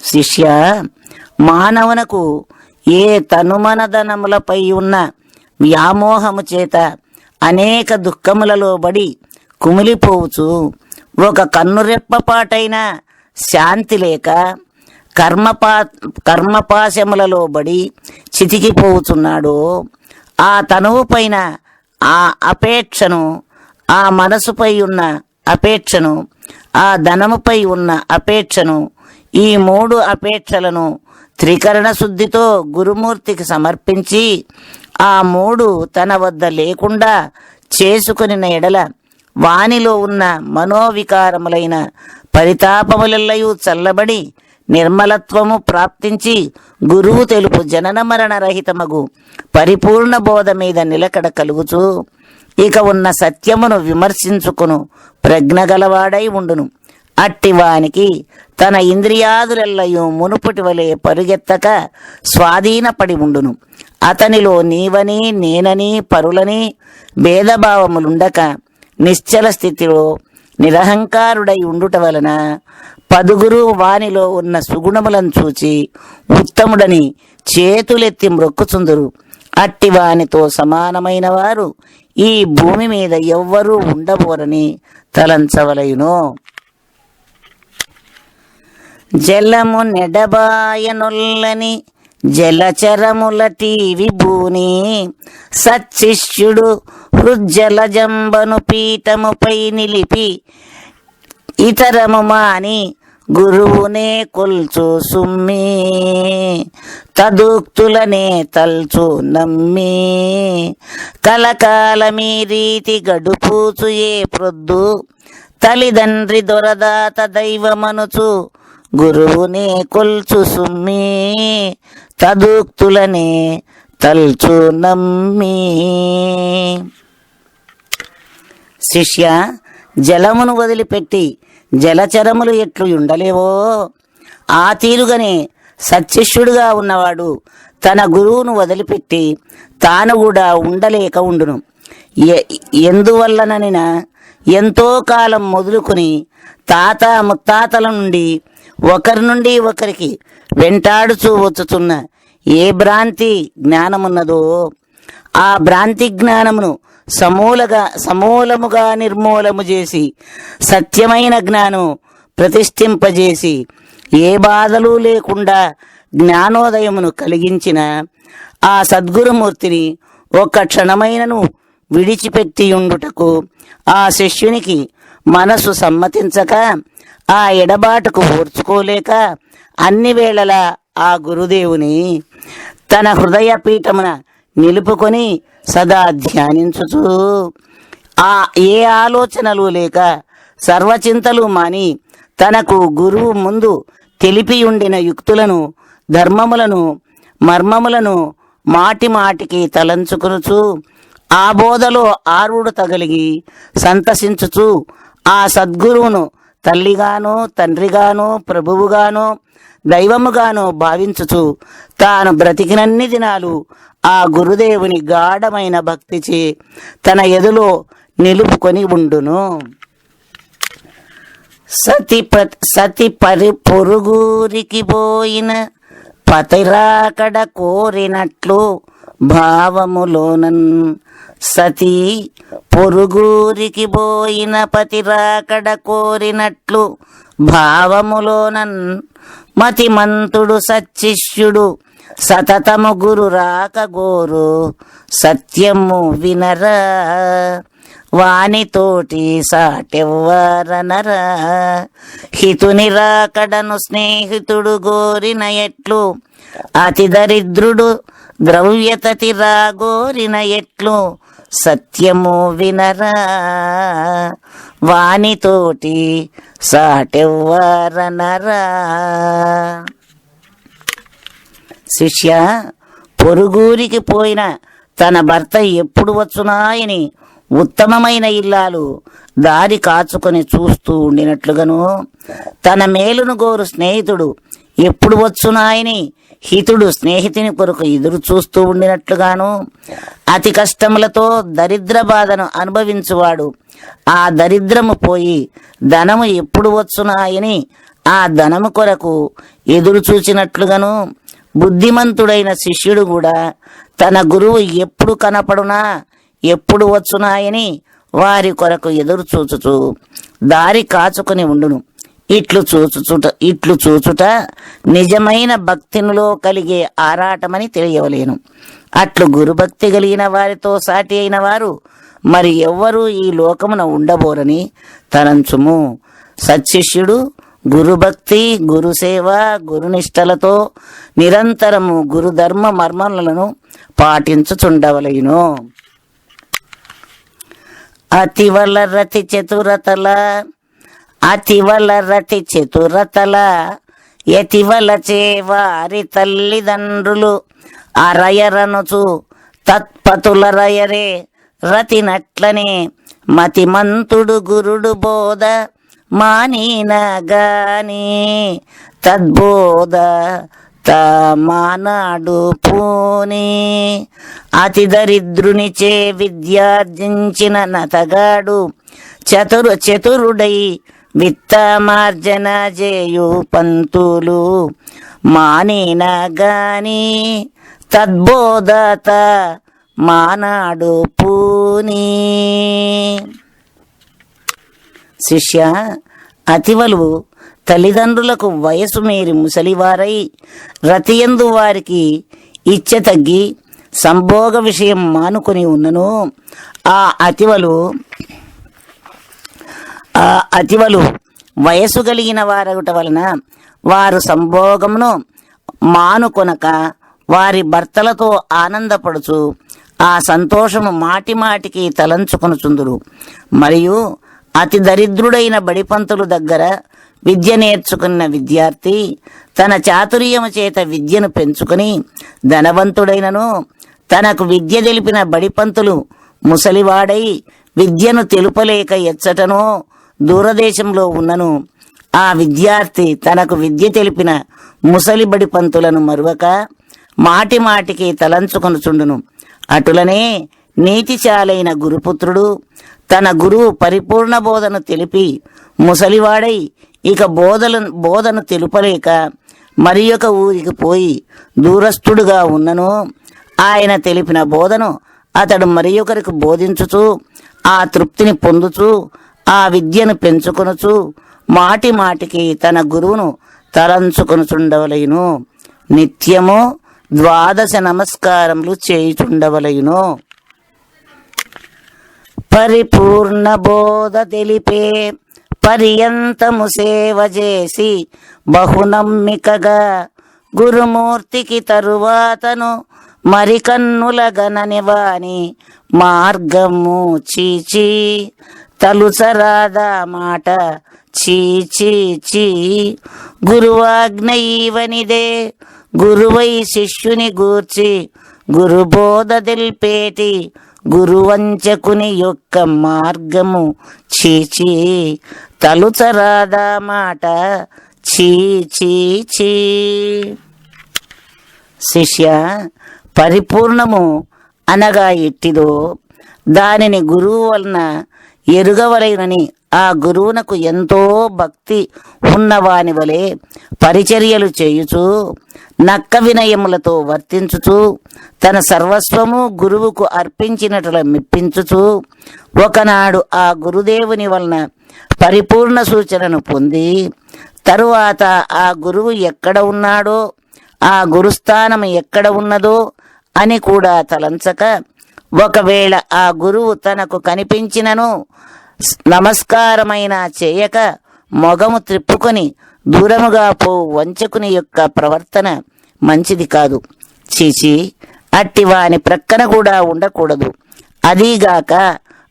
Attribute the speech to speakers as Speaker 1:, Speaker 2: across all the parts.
Speaker 1: శిష్య, మానవునకు ఏ తనుమనధనములపై ఉన్న వ్యామోహము చేత అనేక దుఃఖములలో బడి కుమిలిపోవచ్చు ఒక కన్నురెప్పపాటైన శాంతి లేక కర్మపాశములలో బడి చితికిపోతున్నాడు. ఆ తనువు పైన ఆ అపేక్షను, ఆ మనసుపై ఉన్న అపేక్షను, ఆ ధనముపై ఉన్న అపేక్షను, ఈ 3 అపేక్షలను త్రికరణ శుద్ధితో గురుమూర్తికి సమర్పించి ఆ 3 తన వద్ద లేకుండా చేసుకుని ఎడల వానిలో ఉన్న మనోవికారములైన పరితాపములెల్లయూ చల్లబడి నిర్మలత్వము ప్రాప్తించి గురువు తెలుపు జనన మరణ రహితమగు పరిపూర్ణ బోధ మీద నిలకడ కలుగుచూ ఇక ఉన్న సత్యమును విమర్శించుకును ప్రజ్ఞగలవాడై ఉండును. అట్టివానికి తన ఇంద్రియాదులెల్లయూ మునుపటి వలె పరుగెత్తక స్వాధీనపడి ఉండును. అతనిలో నీవని నేనని పరులని భేదభావములుండక నిశ్చల స్థితిలో నిరహంకారుడై ఉండుట వలన పదుగురు వానిలో ఉన్న సుగుణములను చూచి ఉత్తముడని చేతులెత్తి మ్రొక్కుచుందురు. అట్టి వానితో సమానమైన వారు ఈ భూమి మీద ఎవ్వరూ ఉండబోరని తలంచవలయును. జలము నెడబాయనొల్లని జలచరములటి విభూని సచ్చిష్యుడు హృజ్జలజంబను పీఠముపై నిలిపి ఇతరము మాని గురువునే కొల్చు సుమ్మి తదుక్తులనే తల్చు నమ్మి కలకాలమీ రీతి గడుపుచు ఏ ప్రొద్దు తల్లిదండ్రి దొరదాత దైవమనుచు గురువునే కొల్చు సుమ్మి తదుక్తులనే తల్చు నమ్మి. శిష్య, జలమును వదిలిపెట్టి జలచరములు ఎట్లు ఉండలేవో ఆ తీరుగానే సత్శిష్యుడుగా ఉన్నవాడు తన గురువును వదిలిపెట్టి తాను కూడా ఉండలేక ఉండును. ఎందువల్లననిన ఎంతో కాలం మొదలుకొని తాత ముత్తాతల నుండి ఒకరి నుండి ఒకరికి వెంటాడుచూ వచ్చుతున్న ఏ భ్రాంతి జ్ఞానమున్నదో ఆ భ్రాంతి జ్ఞానమును సమూలముగా నిర్మూలము చేసి సత్యమైన జ్ఞానం ప్రతిష్ఠింపజేసి ఏ బాధలు లేకుండా జ్ఞానోదయమును కలిగించిన ఆ సద్గురుమూర్తిని ఒక్క క్షణమైనను విడిచిపెట్టి ఉండుటకు ఆ శిష్యునికి మనసు సమ్మతించక ఆ ఎడబాటుకు ఓర్చుకోలేక అన్ని వేళలా ఆ గురుదేవుని తన హృదయ పీఠమున నిలుపుకొని సదా ధ్యానించుచూ ఏ ఆలోచనలు లేక సర్వచింతలు మాని తనకు గురువు ముందు తెలిపి ఉండిన యుక్తులను, ధర్మములను, మర్మములను మాటి మాటికి తలంచుకునుచు ఆ బోధలో ఆరుడు తగలిగి సంతసించుచు ఆ సద్గురువును తల్లిగానో తండ్రిగానో ప్రభువుగానో దైవముగానో భావించుచు తాను బ్రతికినన్ని దినాలు ఆ గురుదేవుని గాఢమైన భక్తిచే తన ఎదులో నిలుపుకొని ఉండును. సతి పొరుగురికి పోయిన పతిరాకడ కోరినట్లు భావములోనన్ సతి పొరుగురికి పోయిన పతిరాకడ కోరినట్లు భావములోనన్ మతిమంతుడు సచ్చిష్యుడు సతతము గురు రాక గోరు సత్యము వినరా వానితోటి సాటెవ్వరనరా హితుని రాకడను స్నేహితుడు గోరిన ఎట్లు అతి దరిద్రుడు ద్రవ్యతతి రాగోరిన ఎట్లు సత్యము వినరా వానితోటి సాటెవ్వరనరా. శిష్య, పొరుగురికి పోయిన తన భర్త ఎప్పుడు వచ్చునాయని ఉత్తమమైన ఇల్లాలు దారి కాచుకొని చూస్తూ ఉండినట్లుగాను తన మేలును గోరు స్నేహితుడు ఎప్పుడు వచ్చునాయని హితుడు స్నేహితుని కొరకు ఎదురు చూస్తూ ఉండినట్లుగాను అతి కష్టములతో దరిద్ర బాధను అనుభవించువాడు ఆ దరిద్రము పోయి ధనము ఎప్పుడు వచ్చునాయని ఆ ధనము కొరకు ఎదురు చూచినట్లుగాను బుద్ధిమంతుడైన శిష్యుడు కూడా తన గురువు ఎప్పుడు కనపడునా ఎప్పుడు వచ్చునాయని వారి కొరకు ఎదురు చూచుచు దారి కాచుకొని ఉండును. ఇట్లు చూచుట నిజమైన భక్తిలో కలిగే ఆరాటమని తెలియవలేను. అట్లు గురుభక్తి కలిగిన వారితో సాటి అయిన వారు మరి ఎవ్వరూ ఈ లోకమున ఉండబోరని తలంచుము. సత్శిష్యుడు గురుభక్తి గురుసేవ గురునిష్టలతో నిరంతరము గురుధర్మ మర్మములను పాటించుచుండవలెను. అతివల రతి చతురతల యతివల చేవారి తల్లిదండ్రులు అరయరనుచు తత్పతుల రయరే రతినట్లనే మతిమంతుడు గురుడు బోధ మానినగాని తద్బోధ మానాడు పూని. అతి దరిద్రునిచే విద్యార్జించిన నతగాడు చతురుడై విత్తమార్జన చేయు పంతులు మానినగాని తద్బోధత మానాడు పూని. శిష్య, అతివలు తల్లిదండ్రులకు వయసు మీరి ముసలివారై రతియందు వారికి ఇచ్చ తగ్గి సంభోగ విషయం మానుకొని ఉన్నను. ఆ అతివలు వయసు కలిగిన వారగుట వలన వారు సంభోగమును మానుకొనక వారి భర్తలతో ఆనందపడుచు ఆ సంతోషము మాటి మాటికి తలంచుకొనుచుందురు. మరియు అతి దరిద్రుడైన బడిపంతులు దగ్గర విద్య నేర్చుకున్న విద్యార్థి తన చాతుర్యము చేత విద్యను పెంచుకుని ధనవంతుడైనను తనకు విద్య తెలిపిన బడిపంతులు ముసలివాడై విద్యను తెలుపలేక ఎచ్చటనో దూరదేశంలో ఉన్నను ఆ విద్యార్థి తనకు విద్య తెలిపిన ముసలి బడిపంతులను మరువక మాటి మాటికి తలంచుకొనుచుండును. అటులనే నీతిశాలైన గురుపుత్రుడు తన గురువు పరిపూర్ణ బోధను తెలిపి ముసలివాడై ఇక బోధను తెలుపలేక మరి ఒక ఊరికి పోయి దూరస్థుడుగా ఉన్నను ఆయన తెలిపిన బోధను అతడు మరి ఒకరికి బోధించుచు ఆ తృప్తిని పొందుచు ఆ విద్యను పెంచుకొనుచు మాటి మాటికి తన గురువును తలంచుకొనుచుండవలయును. నిత్యము 12 నమస్కారములు చేయుచుండవలయును. పరిపూర్ణ బోధ తెలిపే పర్యంతము సేవ చేసి బహునమ్మికగా గురుమూర్తికి తరువాతను మరికన్నుల గణనివాని మార్గము చీచి తలుచరాదా మాట చీచీ గురువాజ్ఞ ఈవనిదే గురువై శిష్యుని గూర్చి గురుబోధ తెలిపేటి గురువంచకుని యొక్క మార్గము చీచీ తలుచరాదా మాట చీచీ. శిష్య, పరిపూర్ణము అనగా ఎట్టిదో దానిని గురువు వలన ఎరుగవలెనని ఆ గురువునకు ఎంతో భక్తి ఉన్నవాని వలె పరిచర్యలు చేయుచు నక్క వినయములతో వర్తించుచు తన సర్వస్వము గురువుకు అర్పించినట్ల మెప్పించుచు ఒకనాడు ఆ గురుదేవుని వలన పరిపూర్ణ సూచనను పొంది తరువాత ఆ గురువు ఎక్కడ ఉన్నాడో ఆ గురుస్థానం ఎక్కడ ఉన్నదో అని కూడా తలంచక ఒకవేళ ఆ గురువు తనకు కనిపించినను నమస్కారమైనా చేయక మొగము త్రిప్పుకొని దూరముగా పో వంచకుని యొక్క ప్రవర్తన మంచిది కాదు. చీచి, అట్టి వాని ప్రక్కన కూడా ఉండకూడదు. అదీగాక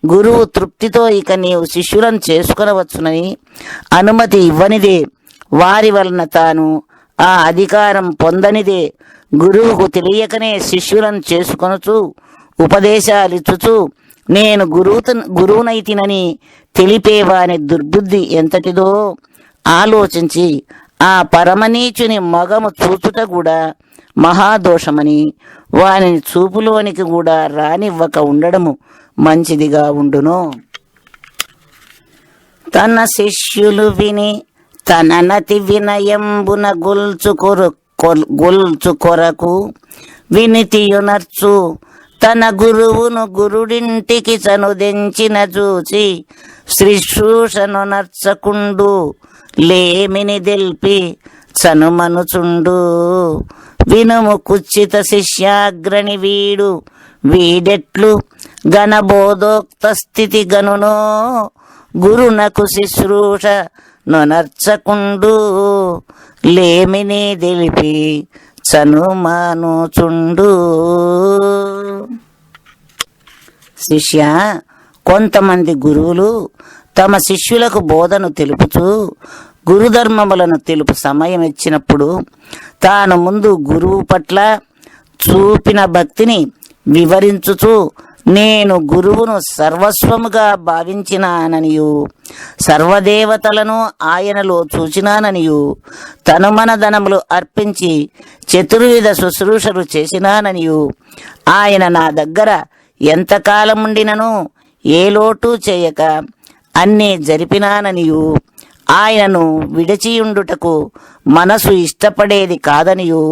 Speaker 1: గురువు తృప్తితో ఇక నీవు శిష్యులను చేసుకొనవచ్చునని అనుమతి ఇవ్వనిదే వారి వలన తాను ఆ అధికారం పొందనిదే గురువుకు తెలియకనే శిష్యులను చేసుకొనుచు ఉపదేశాలిచ్చుచు నేను గురువునైతినని తెలిపేవాని దుర్బుద్ధి ఎంతటిదో ఆలోచించి ఆ పరమనీచుని మగము చూచుట కూడా మహాదోషమని వానిని చూపులోనికి కూడా రానివ్వక ఉండడము మంచిదిగా ఉండును. తన శిష్యులు విని తన నతి వినయంబున గొల్చు కొరకు వినితియునర్చు తన గురువును గురుడింటికి చనుదెంచిన చూచి శ్రీశూషను నర్చకుండు లేమిని దెల్పి చనుమనుచుండు. వినుము కుచ్చిత శిష్యాగ్రణి వీడెట్లు గణబోధోక్త స్థితి గనునో గురునకు శుశ్రూష నొనర్చకుండు లేమిని దెలిపి చనుమనుచుండు. శిష్య, కొంతమంది గురువులు తమ శిష్యులకు బోధను తెలుపుతూ గురుధర్మములను తెలుపు సమయం ఇచ్చినప్పుడు తాను ముందు గురువు పట్ల చూపిన భక్తిని వివరించుతూ నేను గురువును సర్వస్వముగా భావించినాననియు సర్వదేవతలను ఆయనలో చూచినాననియు తనుమన ధనములు అర్పించి చతుర్విధ శుశ్రూషలు చేసినాననియు ఆయన నా దగ్గర ఎంతకాలం ఉండినను ఏ లోటు చేయక అన్నీ జరిపినాననియు ఆయనను విడిచియుండుటకు మనసు ఇష్టపడేది కాదనియు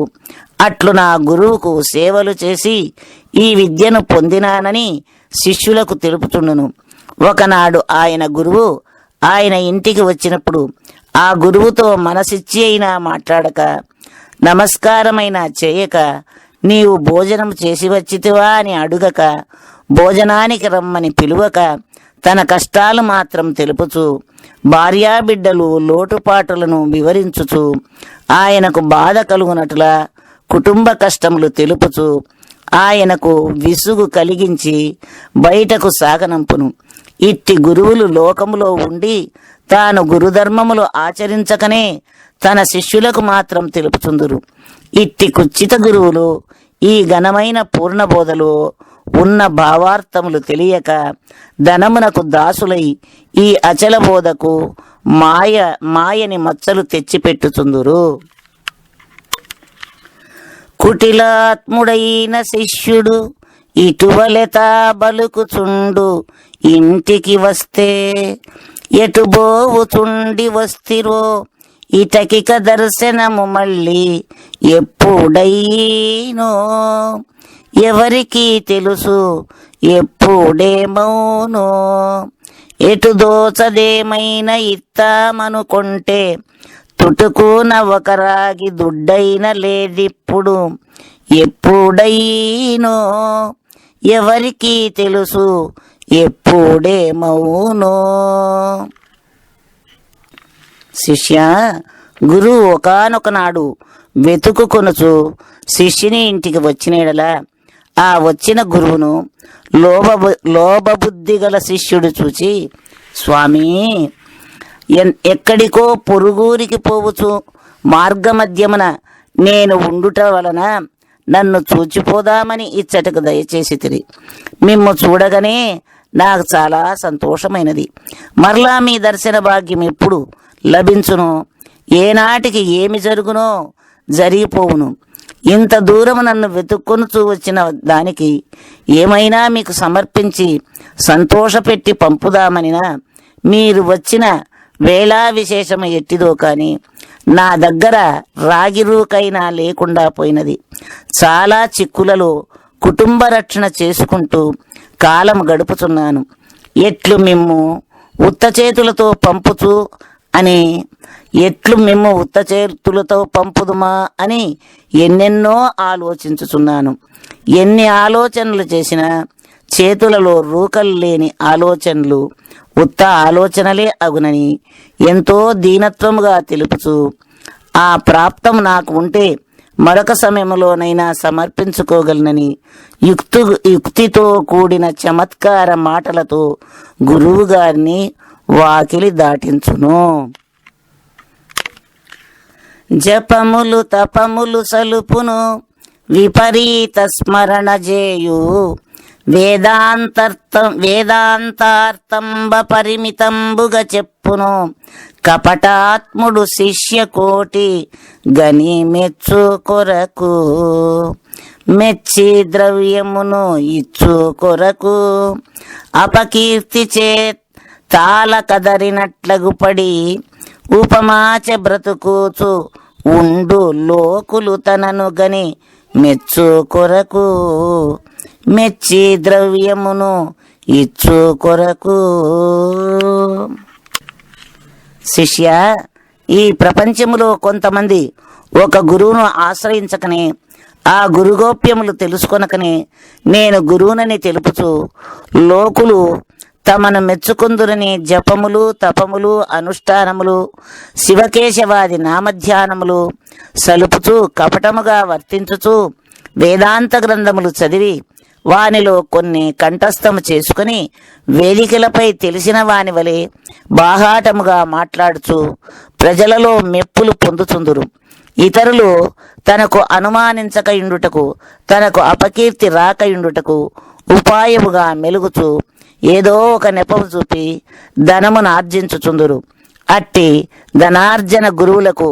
Speaker 1: అట్లు నా గురువుకు సేవలు చేసి ఈ విద్యను పొందినానని శిష్యులకు తెలుపుతుండును. ఒకనాడు ఆయన గురువు ఆయన ఇంటికి వచ్చినప్పుడు ఆ గురువుతో మనసిచ్చి అయినా మాట్లాడక నమస్కారమైనా చేయక నీవు భోజనం చేసి వచ్చితివా అని అడుగక భోజనానికి రమ్మని పిలువక తన కష్టాలు మాత్రం తెలుపుచు భార్యాబిడ్డలు లోటుపాటులను వివరించుచు ఆయనకు బాధ కలుగునట్లా కుటుంబ కష్టములు తెలుపుచు ఆయనకు విసుగు కలిగించి బయటకు సాగనంపును. ఇట్టి గురువులు లోకములో ఉండి తాను గురుధర్మములు ఆచరించకనే తన శిష్యులకు మాత్రం తెలుపుతుందురు. ఇట్టి కుచ్చిత గురువులు ఈ ఘనమైన పూర్ణబోధలో ఉన్న భావార్థములు తెలియక ధనమునకు దాసులై ఈ అచల బోధకు మాయని మచ్చలు తెచ్చిపెట్టుతుందురు. కుటిలాత్ముడైన శిష్యుడు ఇటువలెత బలుకుచుండు ఇంటికి వస్తే ఎటుబోవుచుండి వస్తిరో ఇటకిక దర్శనము మళ్ళీ ఎప్పుడైనో ఎవరికి తెలుసు ఎప్పుడేమౌనో ఎటు దోచదేమైనా ఇత్తామనుకుంటే తుటుకున ఒక రాగి దుడ్డైన లేదిప్పుడు ఎప్పుడైనో ఎవరికి తెలుసు ఎప్పుడేమౌనో. శిష్య, గురువు ఒకానొక నాడు వెతుకుకొనుచు శిష్యుని ఇంటికి వచ్చినలా ఆ వచ్చిన గురువును లోభబుద్ధి గల శిష్యుడు చూచి, స్వామి, ఎక్కడికో పొరుగురికి పోవచ్చు మార్గమధ్యమున నేను ఉండుట వలన నన్ను చూచిపోదామని ఇచ్చటకు దయచేసి మిమ్ము చూడగానే నాకు చాలా సంతోషమైనది. మరలా మీ దర్శన భాగ్యం ఎప్పుడు లభించునో, ఏనాటికి ఏమి జరుగునో జరిగిపోవును. ఇంత దూరం నన్ను వెతుక్కొనుచూ వచ్చిన దానికి ఏమైనా మీకు సమర్పించి సంతోషపెట్టి పంపుదామనినా మీరు వచ్చిన వేళా విశేషము ఎట్టిదో కానీ నా దగ్గర రాగిరూకైనా లేకుండా పోయినది. చాలా చిక్కులలో కుటుంబ రక్షణ చేసుకుంటూ కాలం గడుపుతున్నాను. ఎట్లు మిమ్ము ఉత్త చేతులతో పంపుచు అని ఉత్త చేతులతో పంపుదుమా అని ఎన్నెన్నో ఆలోచించుచున్నాను. ఎన్ని ఆలోచనలు చేసినా చేతులలో రూకలు లేని ఆలోచనలు ఉత్త ఆలోచనలే అగునని ఎంతో దీనత్వముగా తెలుపుచు ఆ ప్రాప్తం నాకు ఉంటే మరొక సమయంలోనైనా సమర్పించుకోగలనని యుక్తితో కూడిన చమత్కార మాటలతో గురువు గారిని వాకిలి దాటించును. జపములు తపములు సలుపును విపరీత స్మరణ చేయు వేదాంతార్థంబ పరిమితంబుగా చెప్పును కపటాత్ముడు శిష్య కోటి గని మెచ్చు కొరకు మెచ్చి ద్రవ్యమును ఇచ్చు కొరకు అపకీర్తి చే తాళ కదరినట్లగు పడి ఉపమాచ బ్రతుకుచు ఉండు లోకులు తనను గని మెచ్చు కొరకు, మెచ్చి ద్రవ్యమును ఇచ్చు కొరకు. శిష్య, ఈ ప్రపంచములో కొంతమంది ఒక గురువును ఆశ్రయించకనే, ఆ గురుగోప్యములు తెలుసుకొనకనే నేను గురువునని తెలుపుచు లోకులు తమను మెచ్చుకుందురని జపములు, తపములు, అనుష్ఠానములు, శివకేశవాది నామధ్యానములు సలుపుచు కపటముగా వర్తించుచు వేదాంత గ్రంథములు చదివి వానిలో కొన్ని కంఠస్థము చేసుకుని వేదికలపై తెలిసిన వాని వలె బాహాటముగా మాట్లాడుచు ప్రజలలో మెప్పులు పొందుతుందురు. ఇతరులు తనకు అనుమానించక ఇండుటకు, తనకు అపకీర్తి రాక ఇండుటకు ఉపాయముగా మెలుగుచు ఏదో ఒక నెపము చూపి ధనమును ఆర్జించుచుందురు. అట్టి ధనార్జన గురువులకు